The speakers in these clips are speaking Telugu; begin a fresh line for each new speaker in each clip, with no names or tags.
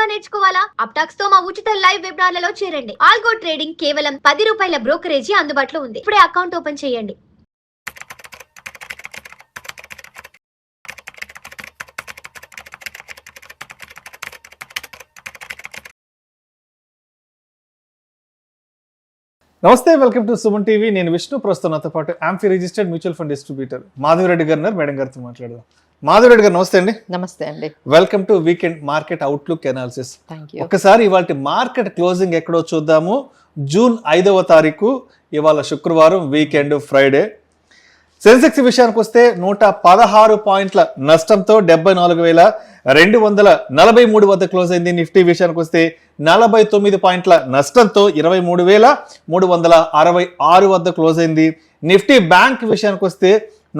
గా నేర్చుకోవాలా? అప్టాక్స్ తో మా ఉచిత లైవ్ వెబినార్లలో చేరండి. ఆల్గో ట్రేడింగ్ కేవలం 10 రూపాయల బ్రోకరేజీ అందుబాటులో ఉంది. ఇప్పుడే అకౌంట్ ఓపెన్ చేయండి.
నమస్తే, వెల్కమ్ టు సుమన్ టీవీ. నేను విష్ణు. ప్రస్తుతం నాతో పాటు amphi registered mutual fund distributor Madhavi Reddy గారు ఉన్నారు. మేడం గారితో మాట్లాడదాం. మాధవిరెడ్డి గారు నమస్తే అండి.
నమస్తే అండి.
Welcome to weekend market outlook analysis. ఒక్కసారి ఇవాళ మార్కెట్ క్లోజింగ్ ఎక్కడో చూద్దాము. జూన్ 5వ తారీఖు, ఇవాళ శుక్రవారం, వీకెండ్ ఫ్రైడే. సెన్సెక్స్ విషయానికి వస్తే 116 పాయింట్ల నష్టంతో 74,243 వద్ద క్లోజ్ అయింది. నిఫ్టీ విషయానికి వస్తే 49 పాయింట్ల నష్టంతో 23,366 వద్ద క్లోజ్ అయింది. నిఫ్టీ బ్యాంక్ విషయానికి వస్తే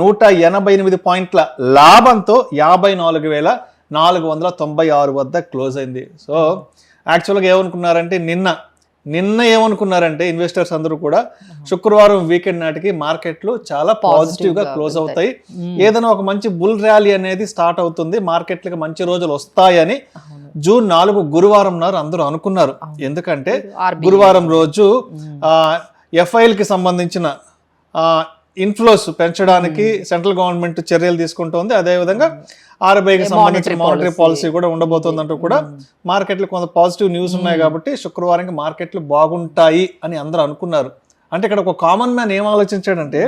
188 పాయింట్ల లాభంతో 54,496 వద్ద క్లోజ్ అయింది. సో యాక్చువల్గా ఏమనుకున్నారంటే నిన్న ఏమనుకున్నారంటే ఇన్వెస్టర్స్ అందరూ కూడా శుక్రవారం వీకెండ్ నాటికి మార్కెట్లు చాలా పాజిటివ్ గా క్లోజ్ అవుతాయి, ఏదైనా ఒక మంచి బుల్ ర్యాలీ అనేది స్టార్ట్ అవుతుంది, మార్కెట్లకి మంచి రోజులు వస్తాయని జూన్ 4 గురువారం నాడు అందరూ అనుకున్నారు. ఎందుకంటే గురువారం రోజు ఎఫ్ఐఎల్ కి సంబంధించిన ఇన్ఫ్లోస్ పెంచడానికి సెంట్రల్ గవర్నమెంట్ చర్యలు తీసుకుంటోంది. అదేవిధంగా ఆర్బీఐకి సంబంధించిన మానిటరీ పాలసీ కూడా ఉండబోతుందంటూ కూడా మార్కెట్లు కొంత పాజిటివ్ న్యూస్ ఉన్నాయి. కాబట్టి శుక్రవారానికి మార్కెట్లు బాగుంటాయి అని అందరూ అనుకున్నారు. అంటే ఇక్కడ ఒక కామన్ మ్యాన్ ఏం ఆలోచించాడంటే,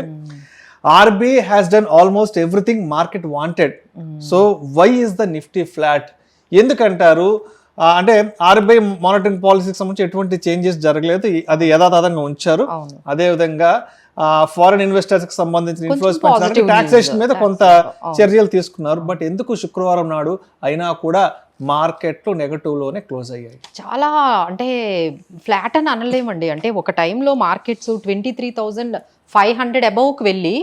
RBI has done almost everything market wanted, so why is the Nifty flat? ఎందుకంటారు అంటే ఆర్బీఐ మానిటరింగ్ పాలసీకి సంబంధించి ఎటువంటి చేంజెస్ జరగలేదు, అది యథాతథంగా ఉంచారు. అదేవిధంగా ఫారెన్ ఇన్వెస్టర్స్ కి సంబంధించిన ఇన్ఫ్లోస్ పెంచడానికి టాక్సేషన్ మీద కొంత చర్యలు తీసుకున్నారు. బట్ ఎందుకు శుక్రవారం నాడు అయినా కూడా మార్కెట్లు నెగటివ్ లోనే క్లోజ్ అయ్యాయి?
చాలా అంటే ఫ్లాట్ అని అనలేమండి. అంటే ఒక టైంలో మార్కెట్స్ 23,500 అబౌవ్కి వెళ్ళి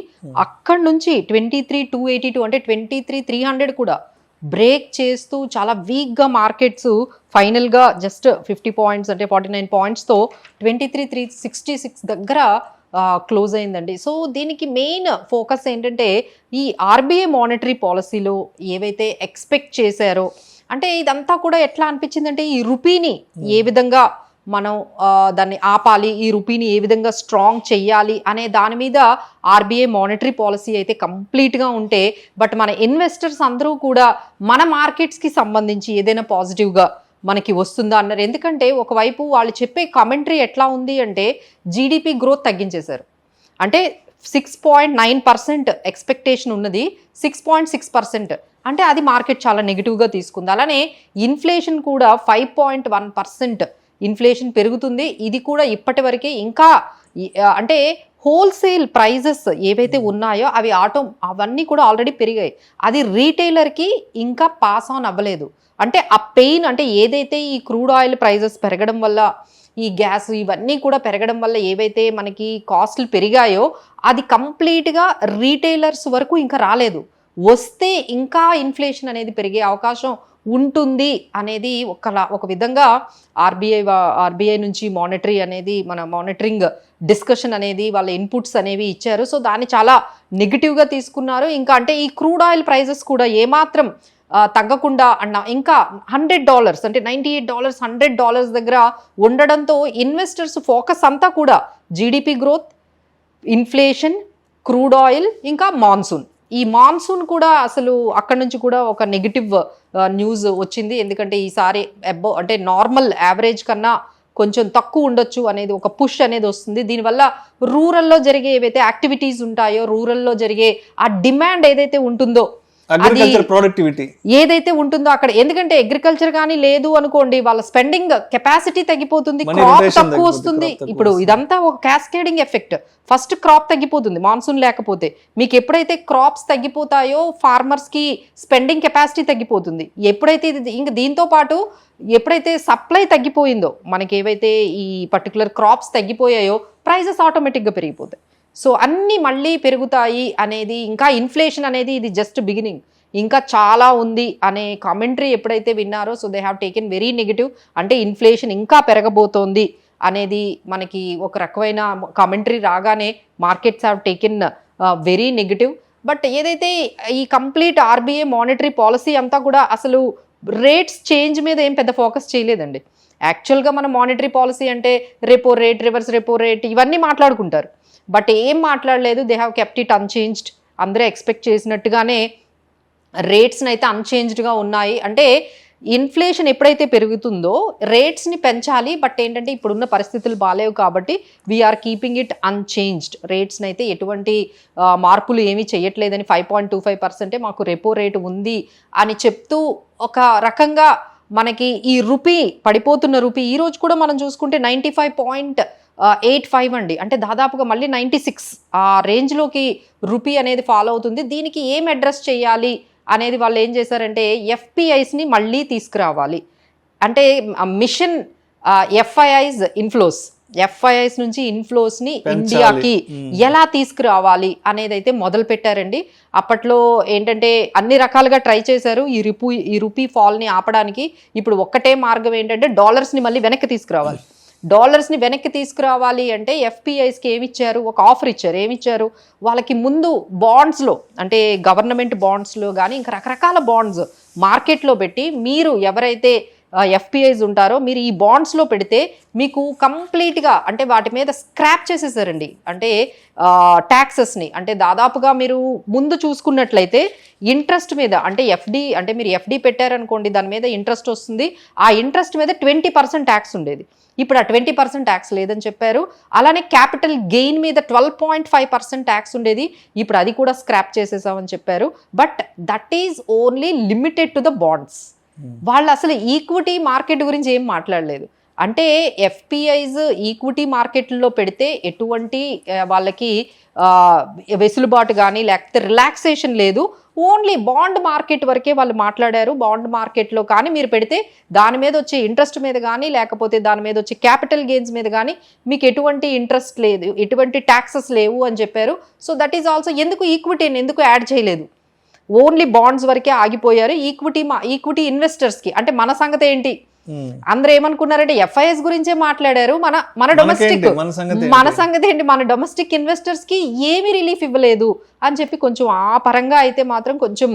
అక్కడ నుంచి 23,282 అంటే 23,300 కూడా బ్రేక్ చేస్తూ చాలా వీక్గా మార్కెట్స్ ఫైనల్గా జస్ట్ 50 పాయింట్స్ అంటే 49 పాయింట్స్తో 23,366 దగ్గర క్లోజ్ అయిందండి. సో దీనికి మెయిన్ ఫోకస్ ఏంటంటే ఈ ఆర్బీఐ మానిటరీ పాలసీలో ఏవైతే ఎక్స్పెక్ట్ చేశారో, అంటే ఇదంతా కూడా ఎట్లా అనిపించిందంటే ఈ రూపీని ఏ విధంగా మనం దాన్ని ఆపాలి, ఈ రూపీని ఏ విధంగా స్ట్రాంగ్ చెయ్యాలి అనే దాని మీద ఆర్బీఐ మానిటరీ పాలసీ అయితే కంప్లీట్గా ఉంటే, బట్ మన ఇన్వెస్టర్స్ అందరూ కూడా మన మార్కెట్స్కి సంబంధించి ఏదైనా పాజిటివ్గా మనకి వస్తుందా అన్నారు. ఎందుకంటే ఒకవైపు వాళ్ళు చెప్పే కామెంటరీ ఎట్లా ఉంది అంటే జీడిపి గ్రోత్ తగ్గించేశారు. అంటే 6.9% ఎక్స్పెక్టేషన్ ఉన్నది 6.6%, అంటే అది మార్కెట్ చాలా నెగిటివ్గా తీసుకుంది. అలానే ఇన్ఫ్లేషన్ కూడా 5.1% ఇన్ఫ్లేషన్ పెరుగుతుంది. ఇది కూడా ఇప్పటి వరకే ఇంకా అంటే హోల్సేల్ ప్రైజెస్ ఏవైతే ఉన్నాయో అవన్నీ కూడా ఆల్రెడీ పెరిగాయి, అది రీటైలర్కి ఇంకా పాస్ ఆన్ అవ్వలేదు. అంటే ఆ పెయిన్, అంటే ఏదైతే ఈ క్రూడ్ ఆయిల్ ప్రైజెస్ పెరగడం వల్ల, ఈ గ్యాస్ ఇవన్నీ కూడా పెరగడం వల్ల ఏవైతే మనకి కాస్ట్లు పెరిగాయో అది కంప్లీట్గా రీటైలర్స్ వరకు ఇంకా రాలేదు. వస్తే ఇంకా ఇన్ఫ్లేషన్ అనేది పెరిగే అవకాశం ఉంటుంది అనేది ఒక విధంగా ఆర్బీఐ నుంచి మన మానిటరింగ్ డిస్కషన్ అనేది వాళ్ళ ఇన్పుట్స్ అనేవి ఇచ్చారు. సో దాన్ని చాలా నెగిటివ్గా తీసుకున్నారు. ఇంకా అంటే ఈ క్రూడ్ ఆయిల్ ప్రైజెస్ కూడా ఏమాత్రం తగ్గకుండా ఇంకా $100 అంటే $98 $100 దగ్గర ఉండడంతో ఇన్వెస్టర్స్ ఫోకస్ అంతా కూడా GDP growth, inflation, crude oil, ఇంకా మాన్సూన్. ఈ మాన్సూన్ కూడా అసలు అక్కడ నుంచి కూడా ఒక నెగిటివ్ న్యూస్ వచ్చింది. ఎందుకంటే ఈసారి అంటే నార్మల్ యావరేజ్ కన్నా కొంచెం తక్కువ ఉండొచ్చు అనేది ఒక పుష్ అనేది వస్తుంది. దీనివల్ల రూరల్లో జరిగే ఏవైతే యాక్టివిటీస్ ఉంటాయో, రూరల్లో జరిగే ఆ డిమాండ్ ఏదైతే ఉంటుందో,
అగ్రికల్చర్ ప్రొడక్టివిటీ ఏదైతే
ఉంటుందో అక్కడ, ఎందుకంటే అగ్రికల్చర్ కానీ లేదు అనుకోండి, వాళ్ళ స్పెండింగ్ కెపాసిటీ తగ్గిపోతుంది, క్రాప్ తక్కువ వస్తుంది. ఇప్పుడు ఇదంతా ఒక క్యాస్కేడింగ్ ఎఫెక్ట్. ఫస్ట్ క్రాప్ తగ్గిపోతుంది మాన్సూన్ లేకపోతే, మీకు ఎప్పుడైతే క్రాప్స్ తగ్గిపోతాయో ఫార్మర్స్కి స్పెండింగ్ కెపాసిటీ తగ్గిపోతుంది. ఎప్పుడైతే ఇంకా దీంతో పాటు ఎప్పుడైతే సప్లై తగ్గిపోయిందో, మనకి ఏవైతే ఈ పర్టికులర్ క్రాప్స్ తగ్గిపోయాయో ప్రైజెస్ ఆటోమేటిక్గా పెరిగిపోతాయి. సో అన్నీ మళ్ళీ పెరుగుతాయి అనేది, ఇంకా ఇన్ఫ్లేషన్ అనేది ఇది జస్ట్ బిగినింగ్, ఇంకా చాలా ఉంది అనే కామెంటరీ ఎప్పుడైతే విన్నారో, so they have taken very negative. అంటే ఇన్ఫ్లేషన్ ఇంకా పెరగబోతోంది అనేది మనకి ఒక రకమైన కామెంటరీ రాగానే markets have taken very negative. But ఏదైతే ఈ కంప్లీట్ ఆర్బీఐ మానిటరీ పాలసీ అంతా కూడా అసలు రేట్స్ చేంజ్ మీద ఏం పెద్ద ఫోకస్ చేయలేదండి. యాక్చువల్గా మన మానిటరీ పాలసీ అంటే repo rate, reverse repo rate ఇవన్నీ మాట్లాడుకుంటారు, బట్ ఏం మాట్లాడలేదు. They have kept it unchanged. అందరూ ఎక్స్పెక్ట్ చేసినట్టుగానే రేట్స్ని అయితే అన్చేంజ్డ్గా ఉన్నాయి. అంటే ఇన్ఫ్లేషన్ ఎప్పుడైతే పెరుగుతుందో రేట్స్ని పెంచాలి, బట్ ఏంటంటే ఇప్పుడున్న పరిస్థితులు బాగాలేవు కాబట్టి వీఆర్ కీపింగ్ ఇట్ అన్చేంజ్డ్. రేట్స్ని అయితే ఎటువంటి మార్పులు ఏమీ చేయట్లేదని 5.25% మాకు రెపో రేటు ఉంది అని చెప్తూ ఒక రకంగా మనకి ఈ రూపీ పడిపోతున్న రూపీ ఈ రోజు కూడా మనం చూసుకుంటే 95.85 అండి, అంటే దాదాపుగా మళ్ళీ 96 ఆ రేంజ్లోకి రూపీ అనేది ఫాలో అవుతుంది. దీనికి ఏం అడ్రస్ చేయాలి అనేది వాళ్ళు ఏం చేశారంటే ఎఫ్పిఐస్ని మళ్ళీ తీసుకురావాలి. అంటే మిషన్ ఎఫ్ఐఐస్ నుంచి ఇన్ఫ్లోస్ని ఇండియాకి ఎలా తీసుకురావాలి అనేది అయితే మొదలు పెట్టారండి. అప్పట్లో ఏంటంటే అన్ని రకాలుగా ట్రై చేశారు ఈ రూపీ ఫాల్ని ఆపడానికి. ఇప్పుడు ఒక్కటే మార్గం ఏంటంటే డాలర్స్ని మళ్ళీ వెనక్కి తీసుకురావాలి. డాలర్స్ని వెనక్కి తీసుకురావాలి అంటే ఎఫ్పిఐస్కి ఏమిచ్చారు, ఒక ఆఫర్ ఇచ్చారు. ఏమిచ్చారు వాళ్ళకి ముందు బాండ్స్లో, అంటే గవర్నమెంట్ బాండ్స్లో కానీ ఇంకా రకరకాల బాండ్స్ మార్కెట్లో పెట్టి మీరు ఎవరైతే ఎఫ్పిఐస్ ఉంటారో మీరు ఈ బాండ్స్లో పెడితే మీకు కంప్లీట్గా అంటే వాటి మీద స్క్రాప్ చేసేసారండి. అంటే ట్యాక్సెస్ని, అంటే దాదాపుగా మీరు ముందు చూసుకున్నట్లయితే ఇంట్రెస్ట్ మీద, అంటే మీరు ఎఫ్డి పెట్టారనుకోండి, దాని మీద ఇంట్రెస్ట్ వస్తుంది. ఆ ఇంట్రెస్ట్ మీద 20% ట్యాక్స్ ఉండేది. ఇప్పుడు ఆ 20% ట్యాక్స్ లేదని చెప్పారు. అలానే క్యాపిటల్ గెయిన్ మీద 12.5% ట్యాక్స్ ఉండేది. ఇప్పుడు అది కూడా స్క్రాప్ చేసేసామని చెప్పారు. But that is only limited to the bonds. వాళ్ళు అసలు ఈక్విటీ మార్కెట్ గురించి ఏం మాట్లాడలేదు. అంటే ఎఫ్పిఐస్ ఈక్విటీ మార్కెట్లో పెడితే ఎటువంటి వాళ్ళకి వెసులుబాటు కానీ లేకపోతే రిలాక్సేషన్ లేదు. ఓన్లీ బాండ్ మార్కెట్ వరకే వాళ్ళు మాట్లాడారు. బాండ్ మార్కెట్లో కానీ మీరు పెడితే దాని మీద వచ్చే ఇంట్రెస్ట్ మీద కానీ లేకపోతే దాని మీద వచ్చే క్యాపిటల్ గెయిన్స్ మీద కానీ మీకు ఎటువంటి ఇంట్రెస్ట్ లేదు, ఎటువంటి ట్యాక్సెస్ లేవు అని చెప్పారు. సో దట్ ఈజ్ ఆల్సో ఎందుకు ఈక్విటీని ఎందుకు యాడ్ చేయలేదు, ఓన్లీ బాండ్స్ వరకే ఆగిపోయారు. ఈక్విటీ ఇన్వెస్టర్స్కి అంటే మన సంగతి ఏంటి, అందరూ ఏమనుకున్నారంటే ఎఫ్ఐఎస్ గురించే మాట్లాడారు. మన డొమెస్టిక్ మన సంగతి ఏంటి, మన డొమెస్టిక్ ఇన్వెస్టర్స్ కి ఏమీ రిలీఫ్ ఇవ్వలేదు అని చెప్పి కొంచెం ఆ పరంగా అయితే మాత్రం కొంచెం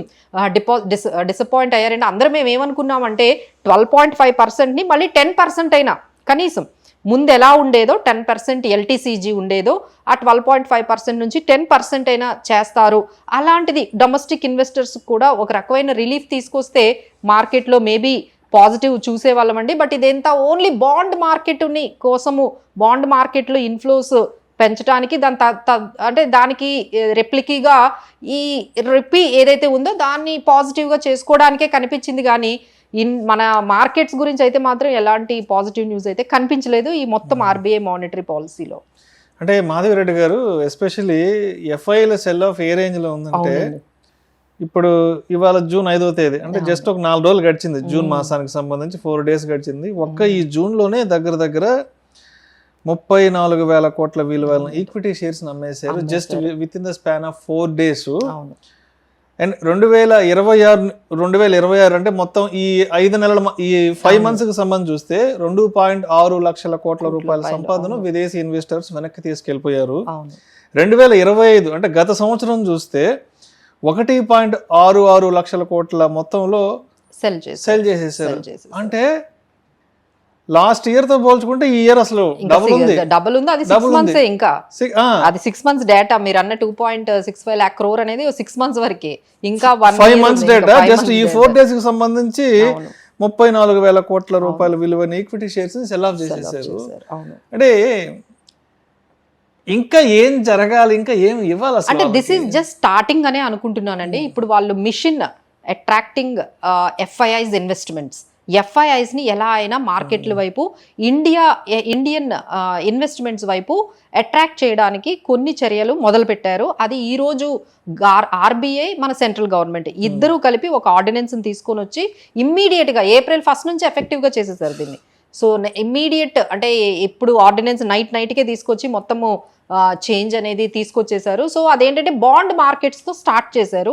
డిసప్పాయింట్ అయ్యారండి. అందరం మేము ఏమనుకున్నామంటే 12.5%ని మళ్ళీ 10% అయినా కనీసం ముందు ఎలా ఉండేదో 10% ఎల్టీసీజీ ఉండేదో ఆ 12.5% నుంచి 10% అయినా చేస్తారు. అలాంటిది డొమెస్టిక్ ఇన్వెస్టర్స్ కూడా ఒక రకమైన రిలీఫ్ తీసుకొస్తే మార్కెట్లో మేబీ పాజిటివ్ చూసేవాళ్ళమండి. బట్ ఇదంతా ఓన్లీ బాండ్ మార్కెట్ని కోసము, బాండ్ మార్కెట్లో ఇన్ఫ్లోస్ పెంచడానికి అంటే దానికి రెప్లికీగా ఈ రిపీ ఏదైతే ఉందో దాన్ని పాజిటివ్గా చేసుకోవడానికే కనిపించింది. కానీ మన మార్కెట్స్ గురించి అయితే మాత్రం ఎలాంటి పాజిటివ్ న్యూస్ అయితే కనిపించలేదు ఈ మొత్తం ఆర్బీఐ మానిటరీ పాలసీలో.
అంటే మాధవిరెడ్డి గారు ఎస్పెషల్లీ ఎఫ్ఐల సెల్ ఆఫ్ ఏ రేంజ్లో ఉందంటే ఇప్పుడు ఇవాళ జూన్ 5వ తేదీ, అంటే జస్ట్ ఒక 4 రోజులు గడిచింది జూన్ మాసానికి సంబంధించి 4 days గడిచింది. ఒక్క ఈ జూన్లోనే దగ్గర 34,000 కోట్ల విలువైన ఈక్విటీ షేర్స్ అమ్మేశారు just with in the span of 4 days. And 2026 అంటే మొత్తం ఈ 5 నెలల ఈ 5 months కి సంబంధించి చూస్తే 2.6 లక్షల కోట్ల రూపాయల సంపాదన విదేశీ ఇన్వెస్టర్స్ వెనక్కి తీసుకెళ్లిపోయారు. 2025 అంటే గత సంవత్సరం చూస్తే 1.66 లక్షల కోట్ల మొత్తంలో సెల్ చేసేసారు. అంటే లాస్ట్ ఇయర్ తో పోల్చుకుంటే ఈ ఇయర్ అసలు డబుల్ ఉంది.
అది 6 months ఇంకా అది 6 months డేటా మీరు అన్న 2.65 lakh crore అనేది 6 months వరకే, ఇంకా
5 months డేటా జస్ట్ ఈ 4 days కి సంబంధించి 34,000 కోట్ల రూపాయల విలువైన ఈక్విటీ షేర్స్ సెల్ ఆఫ్ చేసేసారు. అంటే ఇంకా ఏం జరగాలి, ఇంకా ఏం ఇవ్వాలి అసలు?
అంటే దిస్ ఈస్ జస్ట్ స్టార్టింగ్ అనే అనుకుంటున్నానండి. ఇప్పుడు వాళ్ళు మిషన్ అట్రాక్టింగ్ ఎఫ్ఐఐస్ ఇన్వెస్ట్మెంట్స్, ఎఫ్ఐఐస్ని ఎలా అయినా మార్కెట్ల వైపు ఇండియన్ ఇన్వెస్ట్మెంట్స్ వైపు అట్రాక్ట్ చేయడానికి కొన్ని చర్యలు మొదలుపెట్టారు. అది ఈరోజు ఆర్బీఐ మన సెంట్రల్ గవర్నమెంట్ ఇద్దరూ కలిపి ఒక ఆర్డినెన్స్ని తీసుకొని వచ్చి ఇమ్మీడియట్గా April 1 నుంచి ఎఫెక్టివ్గా చేసేసారు దీన్ని. సో ఇమ్మీడియట్ అంటే ఇప్పుడు ఆర్డినెన్స్ నైట్కే తీసుకొచ్చి మొత్తము చేంజ్ అనేది తీసుకొచ్చేసారు. సో అదేంటంటే బాండ్ మార్కెట్స్తో స్టార్ట్ చేశారు.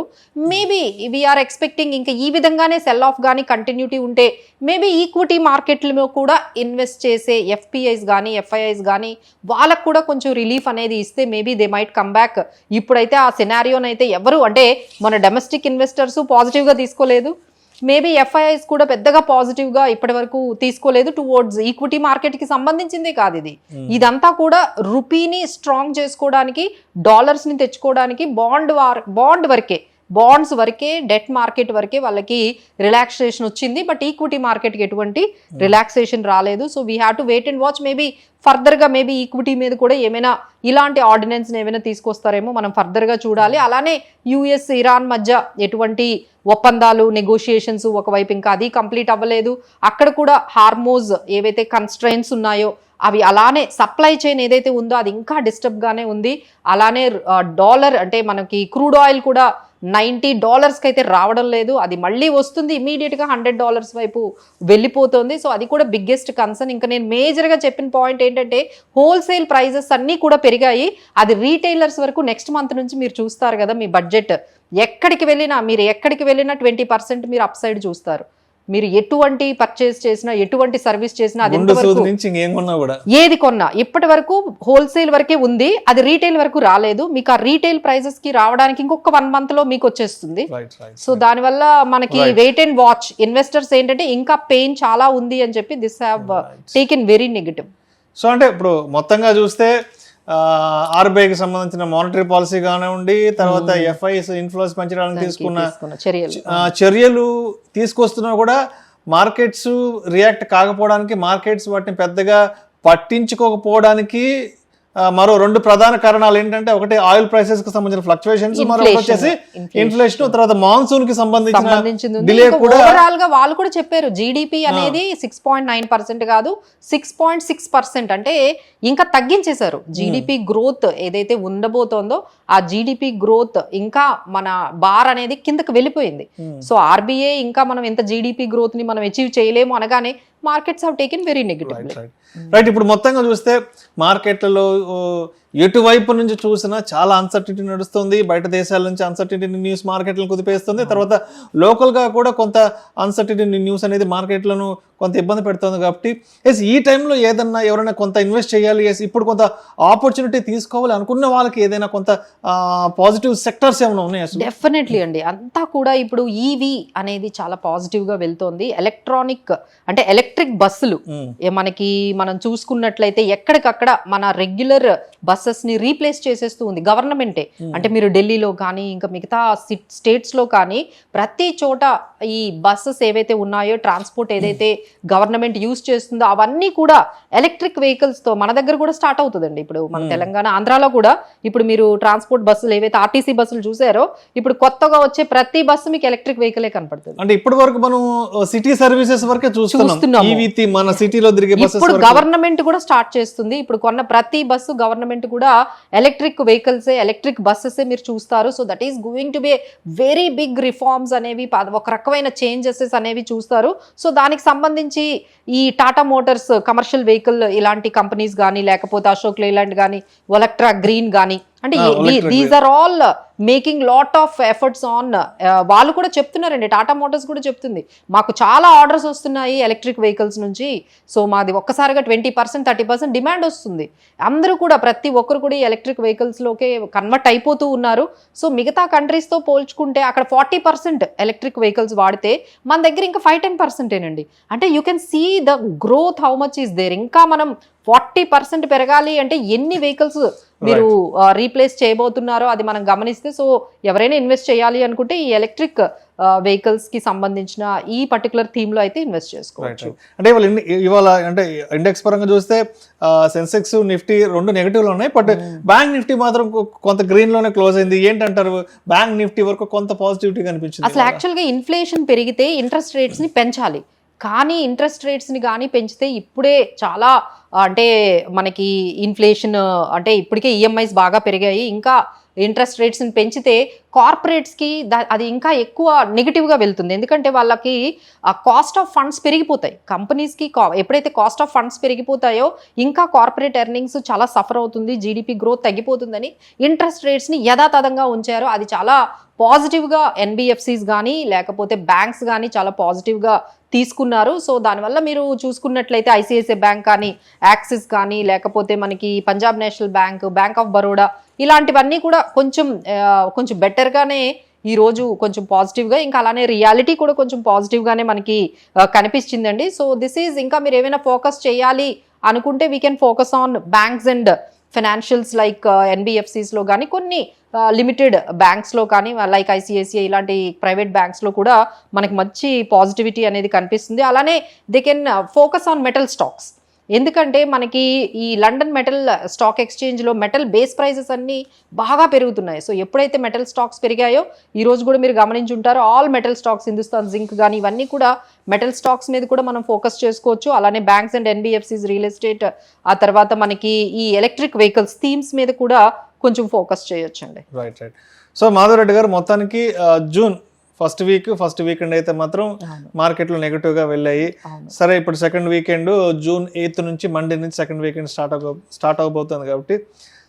మేబీ వీఆర్ ఎక్స్పెక్టింగ్ ఇంకా ఈ విధంగానే సెల్ ఆఫ్ కానీ కంటిన్యూటీ ఉంటే మేబీ ఈక్విటీ మార్కెట్లో కూడా ఇన్వెస్ట్ చేసే ఎఫ్పిఐస్ కానీ ఎఫ్ఐఐస్ కానీ వాళ్ళకు కూడా కొంచెం రిలీఫ్ అనేది ఇస్తే maybe they might come back. ఇప్పుడైతే ఆ సినారియోనైతే ఎవరు అంటే మన డొమెస్టిక్ ఇన్వెస్టర్స్ పాజిటివ్గా తీసుకోలేదు, మేబీ ఎఫ్ఐఐస్ కూడా పెద్దగా పాజిటివ్ గా ఇప్పటి వరకు తీసుకోలేదు టువర్డ్స్ ఈక్విటీ మార్కెట్ కి సంబంధించిందే కాదు ఇది. ఇదంతా కూడా రూపీని స్ట్రాంగ్ చేసుకోవడానికి, డాలర్స్ ని తెచ్చుకోవడానికి బాండ్స్ వరకే డెట్ మార్కెట్ వరకే వాళ్ళకి రిలాక్సేషన్ వచ్చింది. బట్ ఈక్విటీ మార్కెట్కి ఎటువంటి రిలాక్సేషన్ రాలేదు. So we have to wait and watch. Maybe ఫర్దర్గా మేబీ ఈక్విటీ మీద కూడా ఏమైనా ఇలాంటి ఆర్డినెన్స్ ఏమైనా తీసుకొస్తారేమో మనం ఫర్దర్గా చూడాలి. అలానే యుఎస్ ఇరాన్ మధ్య ఎటువంటి ఒప్పందాలు నెగోషియేషన్స్ ఒకవైపు ఇంకా అది కంప్లీట్ అవ్వలేదు. అక్కడ కూడా హార్మోజ్ ఏవైతే కన్స్ట్రైన్స్ ఉన్నాయో అవి అలానే సప్లై చైన్ ఏదైతే ఉందో అది ఇంకా డిస్టర్బ్గానే ఉంది. అలానే డాలర్ అంటే మనకి క్రూడ్ ఆయిల్ కూడా $90 అయితే రావడం లేదు. అది మళ్ళీ వస్తుంది ఇమీడియట్గా $100 వైపు వెళ్ళిపోతుంది. సో అది కూడా బిగ్గెస్ట్ కన్సర్న్. ఇంకా నేను మేజర్గా చెప్పిన పాయింట్ ఏంటంటే హోల్సేల్ ప్రైజెస్ అన్నీ కూడా పెరిగాయి. అది రీటైలర్స్ వరకు నెక్స్ట్ మంత్ నుంచి మీరు చూస్తారు కదా, మీ బడ్జెట్ ఎక్కడికి వెళ్ళినా 20% మీరు అప్ సైడ్ చూస్తారు. మీరు ఎటువంటి పర్చేస్ చేసినా ఎటువంటి సర్వీస్ చేసినా అది ఏది కొన్నా ఇప్పటి వరకు హోల్సేల్ వరకే ఉంది, అది రీటైల్ వరకు రాలేదు. మీకు ఆ రీటైల్ ప్రైజెస్ కి రావడానికి ఇంకొక 1 month లో మీకు వచ్చేస్తుంది. సో దానివల్ల మనకి వెయిట్ అండ్ వాచ్ ఇన్వెస్టర్స్ ఏంటంటే ఇంకా పెయిన్ చాలా ఉంది అని చెప్పి this have taken very negative.
So అంటే ఇప్పుడు మొత్తంగా చూస్తే ఆర్బీఐకి సంబంధించిన మానిటరీ పాలసీ కానివ్వండి, తర్వాత ఎఫ్ఐఎస్ ఇన్ఫ్లుయెన్స్ పెంచడానికి తీసుకున్న చర్యలు తీసుకొస్తున్నా కూడా మార్కెట్స్ రియాక్ట్ కాకపోవడానికి, మార్కెట్స్ వాటిని పెద్దగా పట్టించుకోకపోవడానికి మరో 2 ప్రధాన కారణాలు ఏంటంటే, ఒకటి ఆయిల్ ప్రైసెస్ కి సంబంధించిన ఫ్లక్చువేషన్స్, మరొకటి వచ్చేసి ఇన్ఫ్లేషన్, తర్వాత మాన్సూన్ కి సంబంధించిన డిలే కూడా.
ఓవరాల్ గా వాళ్ళు కూడా చెప్పారు జీడిపి అనేది 6.9% కాదు 6.6%, అంటే ఇంకా తగ్గించేశారు. జీడిపి గ్రోత్ ఏదైతే ఉండబోతోందో ఆ జీడిపి గ్రోత్ ఇంకా మన బార్ అనేది కిందకి వెళ్ళిపోయింది. సో ఆర్బీఐ ఇంకా మనం ఎంత జీడిపి గ్రోత్ ని మనం అచీవ్ చేయలేము అనగానే markets have taken very negative.
Right. ఇప్పుడు మొత్తంగా చూస్తే మార్కెట్లలో ఎటువైపు నుంచి చూసినా చాలా అన్సర్టిటీ నడుస్తుంది. బయట దేశాల నుంచి అన్సర్టిటీ న్యూస్ మార్కెట్లను కుదిపేస్తుంది. తర్వాత లోకల్గా కూడా కొంత అన్సర్టిటీ న్యూస్ అనేది మార్కెట్లను కొంత ఇబ్బంది పెడుతుంది. కాబట్టి ఈ టైంలో ఏదన్నా ఎవరైనా కొంత ఇన్వెస్ట్ చేయాలి, ఇప్పుడు కొంత ఆపర్చునిటీ తీసుకోవాలి అనుకున్న వాళ్ళకి ఏదైనా కొంత పాజిటివ్ సెక్టర్స్ ఏమైనా ఉన్నాయి?
డెఫినెట్లీ అండి. అంతా కూడా ఇప్పుడు ఈవీ అనేది చాలా పాజిటివ్గా వెళ్తోంది. ఎలక్ట్రిక్ బస్సులు మనకి మనం చూసుకున్నట్లయితే ఎక్కడికక్కడ మన రెగ్యులర్ బస్సెస్ ని రీప్లేస్ చేసేస్తూ ఉంది గవర్నమెంటే. అంటే మీరు ఢిల్లీలో కానీ ఇంకా మిగతా స్టేట్స్ లో కానీ ప్రతి చోట ఈ బస్సెస్ ఏవైతే ఉన్నాయో, ట్రాన్స్పోర్ట్ ఏదైతే గవర్నమెంట్ యూజ్ చేస్తుందో అవన్నీ కూడా ఎలక్ట్రిక్ వెహికల్స్ తో మన దగ్గర కూడా స్టార్ట్ అవుతుందండి. ఇప్పుడు మన తెలంగాణ, ఆంధ్రాలో కూడా ఇప్పుడు మీరు ట్రాన్స్పోర్ట్ బస్సులు ఏవైతే ఆర్టీసీ బస్సులు చూసారో ఇప్పుడు కొత్తగా వచ్చే ప్రతి బస్సు మీకు ఎలక్ట్రిక్ వెహికలే కనపడుతుంది.
అంటే ఇప్పటి వరకు మనం సిటీ సర్వీసెస్ వరకే చూస్తున్నాం. మన సిటీలో తిరిగే బస్సెస్
ఇప్పుడు గవర్నమెంట్ కూడా స్టార్ట్ చేస్తుంది. ఇప్పుడు కొన్న ప్రతి బస్సు గవర్నమెంట్ కూడా ఎలక్ట్రిక్ వెహికల్స్, ఎలక్ట్రిక్ బస్సెస్ మీరు చూస్తారు. So that is going to be very big reforms అనేవి, ఒక రకమైన చేంజెస్ అనేవి చూస్తారు. సో దానికి సంబంధించి ఈ టాటా మోటార్స్ కమర్షియల్ వెహికల్ ఇలాంటి కంపెనీస్ కానీ, లేకపోతే అశోక్ లేలాండ్ కానీ, ఒలక్ట్రా గ్రీన్ కానీ, అంటే these are all making lot of efforts on. వాళ్ళు కూడా చెప్తున్నారండి, టాటా మోటార్స్ కూడా చెప్తుంది మాకు చాలా ఆర్డర్స్ వస్తున్నాయి ఎలక్ట్రిక్ వెహికల్స్ నుంచి. సో మాది ఒక్కసారిగా 20% 30% డిమాండ్ వస్తుంది. అందరూ కూడా ప్రతి ఒక్కరు కూడా ఈ ఎలక్ట్రిక్ వెహికల్స్లోకే కన్వర్ట్ అయిపోతూ ఉన్నారు. సో మిగతా కంట్రీస్తో పోల్చుకుంటే అక్కడ 40% ఎలక్ట్రిక్ వెహికల్స్ వాడితే మన దగ్గర ఇంకా 5-10%. అంటే you can see the growth how much is there. ఇంకా మనం 40% పెరగాలి అంటే ఎన్ని వెహికల్స్ మీరు రీప్లేస్ చేయబోతున్నారో అది మనం గమనిస్తే, సో ఎవరైనా ఇన్వెస్ట్ చేయాలి అనుకుంటే ఈ ఎలక్ట్రిక్ వెహికల్స్ కి సంబంధించిన ఈ పర్టికులర్ థీమ్ లో అయితే ఇన్వెస్ట్ చేసుకోవచ్చు.
అంటే ఇవాళ అంటే ఇండెక్స్ పరంగా చూస్తే సెన్సెక్స్, నిఫ్టీ 2 నెగటివ్ లో ఉన్నాయి. బట్ బ్యాంక్ నిఫ్టీ మాత్రం కొంత గ్రీన్ లోనే క్లోజ్ అయింది. ఏంటంటారు, బ్యాంక్ నిఫ్టీ వరకు కొంత పాజిటివిటీ కనిపించింది.
అసలు యాక్చువల్ గా ఇన్ఫ్లేషన్ పెరిగితే ఇంట్రెస్ట్ రేట్స్ ని పెంచాలి, కానీ ఇంట్రెస్ట్ రేట్స్ని కానీ పెంచితే ఇప్పుడే చాలా అంటే మనకి ఇన్ఫ్లేషన్ అంటే ఇప్పటికే ఈఎంఐస్ బాగా పెరిగాయి. ఇంకా ఇంట్రెస్ట్ రేట్స్ని పెంచితే కార్పొరేట్స్కి అది ఇంకా ఎక్కువ నెగిటివ్గా వెళ్తుంది. ఎందుకంటే వాళ్ళకి కాస్ట్ ఆఫ్ ఫండ్స్ పెరిగిపోతాయి. కంపెనీస్కి ఎప్పుడైతే కాస్ట్ ఆఫ్ ఫండ్స్ పెరిగిపోతాయో ఇంకా కార్పొరేట్ ఎర్నింగ్స్ చాలా సఫర్ అవుతుంది, జీడిపి గ్రోత్ తగ్గిపోతుందని ఇంట్రెస్ట్ రేట్స్ని యథాతథంగా ఉంచారు. అది చాలా పాజిటివ్గా ఎన్బిఎఫ్సిస్ కానీ లేకపోతే బ్యాంక్స్ కానీ చాలా పాజిటివ్గా తీసుకున్నారు. సో దానివల్ల మీరు చూసుకున్నట్లయితే ఐసిఐసిఐ బ్యాంక్ కానీ, యాక్సిస్ కానీ, లేకపోతే మనకి Punjab national bank, bank of Baroda, ఇలాంటివన్నీ కూడా కొంచెం బెటర్గానే ఈ రోజు కొంచెం పాజిటివ్గా, ఇంకా అలానే రియాలిటీ కూడా కొంచెం పాజిటివ్గానే మనకి కనిపించిందండి. సో దిస్ ఈజ్, ఇంకా మీరు ఏమైనా ఫోకస్ చేయాలి అనుకుంటే we can focus on banks and financials like ఎన్బిఎఫ్సిస్లో కానీ, కొన్ని లిమిటెడ్ బ్యాంక్స్లో కానీ లైక్ ఐసిఐసిఐ ఇలాంటి ప్రైవేట్ బ్యాంక్స్లో కూడా మనకి మంచి పాజిటివిటీ అనేది కనిపిస్తుంది. అలానే they can focus on metal stocks. ఎందుకంటే మనకి ఈ లండన్ మెటల్ స్టాక్ ఎక్స్చేంజ్లో మెటల్ బేస్ ప్రైజెస్ అన్నీ బాగా పెరుగుతున్నాయి. సో ఎప్పుడైతే మెటల్ స్టాక్స్ పెరిగాయో, ఈ రోజు కూడా మీరు గమనించుంటారో, all metal stocks, Hindustan zinc కానీ ఇవన్నీ కూడా మెటల్ స్టాక్స్ మీద కూడా మనం ఫోకస్ చేసుకోవచ్చు. అలానే banks and NBFCs, real estate, ఆ తర్వాత మనకి ఈ ఎలక్ట్రిక్ వెహికల్స్ థీమ్స్ మీద కూడా కొంచెం ఫోకస్ చేయొచ్చండి.
రైట్. సో మాధవరెడ్డి గారు, మొత్తానికి జూన్ ఫస్ట్ వీకెండ్ అయితే మాత్రం మార్కెట్లు నెగిటివ్గా వెళ్ళాయి. సరే, ఇప్పుడు సెకండ్ వీకెండ్ జూన్ 8 నుంచి, మండే నుంచి సెకండ్ వీకెండ్ స్టార్ట్ అవబోతుంది కాబట్టి,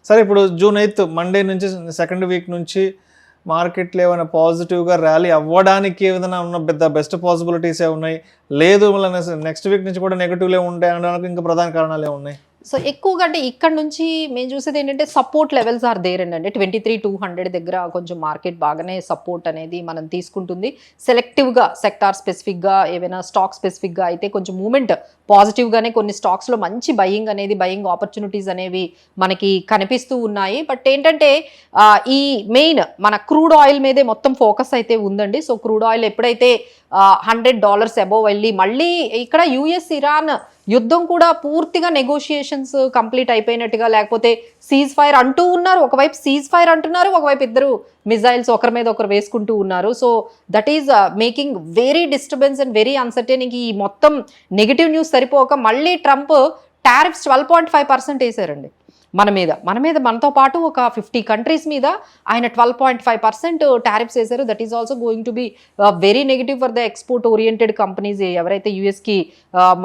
సరే ఇప్పుడు జూన్ 8 మండే నుంచి సెకండ్ వీక్ నుంచి మార్కెట్లు ఏమైనా పాజిటివ్గా ర్యాలీ అవ్వడానికి ఏదైనా ఉన్న బెస్ట్ పాసిబిలిటీస్ ఏ ఉన్నాయి, లేదు నెక్స్ట్ వీక్ నుంచి కూడా నెగిటివ్లే ఉంటాయి అనడానికి ఇంకా ప్రధాన కారణాలు ఏమున్నాయి?
సో ఎక్కువగా అంటే ఇక్కడ నుంచి మేము చూసేది ఏంటంటే సపోర్ట్ లెవెల్స్ ఆర్ దేర్ అండి. 23,200 దగ్గర కొంచెం మార్కెట్ బాగానే సపోర్ట్ అనేది మనం తీసుకుంటుంది. సెలెక్టివ్గా సెక్టార్ స్పెసిఫిక్గా, ఏవైనా స్టాక్ స్పెసిఫిక్గా అయితే కొంచెం మూమెంట్ పాజిటివ్గానే కొన్ని స్టాక్స్లో మంచి బయింగ్ ఆపర్చునిటీస్ అనేవి మనకి కనిపిస్తూ ఉన్నాయి. బట్ ఏంటంటే ఈ మెయిన్ మన క్రూడ్ ఆయిల్ మీదే మొత్తం ఫోకస్ అయితే ఉందండి. సో క్రూడ్ ఆయిల్ ఎప్పుడైతే $100 అబోవ్ వెళ్ళి, మళ్ళీ ఇక్కడ యుఎస్ ఇరాన్ యుద్ధం కూడా పూర్తిగా నెగోషియేషన్స్ కంప్లీట్ అయిపోయినట్టుగా, లేకపోతే సీజ్ ఫైర్ అంటూ ఉన్నారు, ఒకవైపు సీజ్ ఫైర్ అంటున్నారు, ఒకవైపు ఇద్దరు మిజైల్స్ ఒకరి మీద ఒకరు వేసుకుంటూ ఉన్నారు. So that is making very disturbance and very uncertain. ఈ మొత్తం నెగిటివ్ న్యూస్ సరిపోక మళ్ళీ ట్రంప్ టారిఫ్స్ 12.5% వేశారండి మనతో పాటు ఒక 50 కంట్రీస్ మీద ఆయన 12.5% టారిఫ్స్ వేశారు. That is also going to be very negative for the export oriented companies, ఎవరైతే యూఎస్కి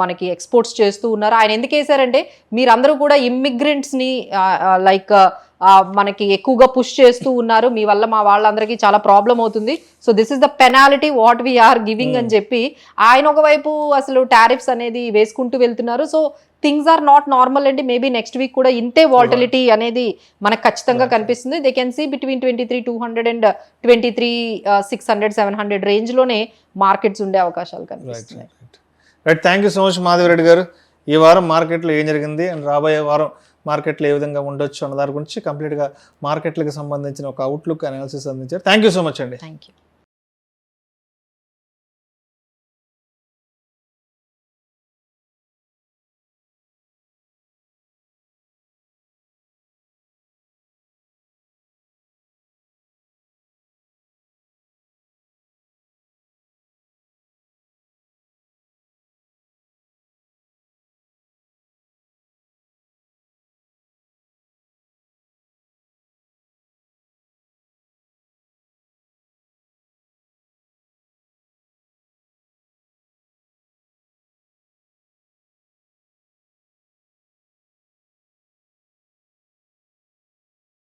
మనకి ఎక్స్పోర్ట్స్ చేస్తూ ఉన్నారో. ఆయన ఎందుకు వేశారంటే, మీరందరూ కూడా ఇమ్మిగ్రెంట్స్ని లైక్ మనకి ఎక్కువగా పుష్ చేస్తూ ఉన్నారు, మీ వల్ల మా వాళ్ళందరికీ చాలా ప్రాబ్లం అవుతుంది, so this is the penalty what we are giving అని చెప్పి ఆయన ఒకవైపు అసలు టారిఫ్స్ అనేది వేసుకుంటూ వెళ్తున్నారు. So things are not normal అండి. మేబీ నెక్స్ట్ వీక్ కూడా ఇంతే వాలటిలిటీ అనేది మనకు ఖచ్చితంగా కనిపిస్తుంది. They can see between 23,200 and 23,600, 700 రేంజ్లోనే మార్కెట్స్ ఉండే అవకాశాలు కనిపిస్తున్నాయి.
Right, thank you so much Madhava Reddy garu. ఈ వారం మార్కెట్లో ఏం జరిగింది అండ్ రాబోయే వారం మార్కెట్లో ఏ విధంగా ఉండొచ్చు అన్న దాని గురించి కంప్లీట్గా మార్కెట్లకు సంబంధించిన ఒక అవుట్లుక్ అనాలిసిస్ అందించారు. థ్యాంక్ యూ సో మచ్ అండి.
Thank you.